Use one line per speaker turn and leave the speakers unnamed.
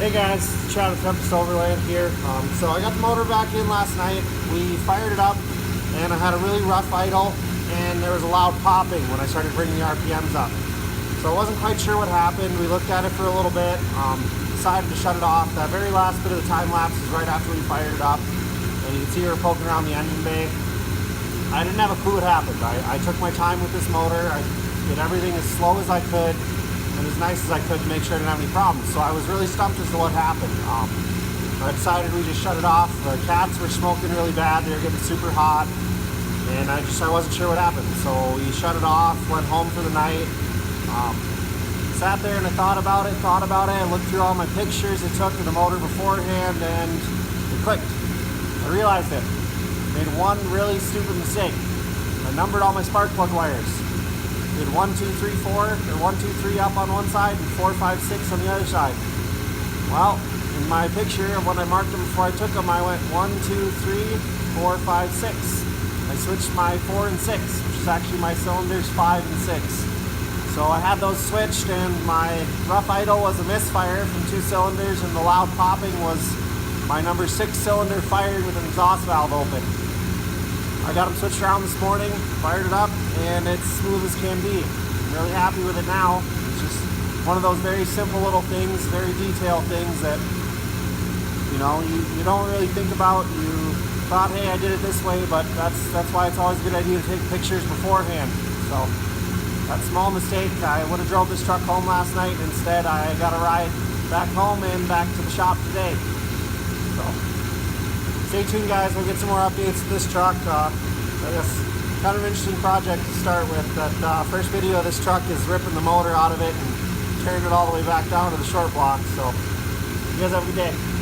Hey guys, Travis Tempest Overland here. So I got the motor back in last night. We fired it up and I had a really rough idle and there was a loud popping when I started bringing the RPMs up. So I wasn't quite sure what happened. We looked at it for a little bit, decided to shut it off. That very last bit of the time lapse is right after we fired it up. And you can see we were poking around the engine bay. I didn't have a clue what happened. I took my time with this motor. I did everything as slow as I could and as nice as I could to make sure I didn't have any problems. So I was really stumped as to what happened. I decided we just shut it off. The cats were smoking really bad. They were getting super hot. and I wasn't sure what happened. So we shut it off, went home for the night. Sat there and I thought about it, I looked through all my pictures I took of the motor beforehand, and it clicked. I realized it. Made one really stupid mistake. I numbered all my spark plug wires. Did 1, 2, 3, 4, or 1, 2, 3 up on one side and 4, 5, 6 on the other side. Well, in my picture, when I marked them before I took them, I went 1, 2, 3, 4, 5, 6. I switched my 4 and 6, which is actually my cylinders 5 and 6. So I had those switched, and my rough idle was a misfire from 2 cylinders, and the loud popping was my number 6 cylinder fired with an exhaust valve open. I got them switched around this morning, fired it up, and it's smooth as can be. I'm really happy with it now. It's just one of those very simple little things, very detailed things that, you know, you don't really think about. You thought, hey, I did it this way, but that's why it's always a good idea to take pictures beforehand. So that small mistake, I would have drove this truck home last night. Instead, I got a ride back home and back to the shop today. So stay tuned, guys. We'll get some more updates to this truck. I guess kind of an interesting project to start with. That first video of this truck is ripping the motor out of it and turning it all the way back down to the short block. So you guys have a good day.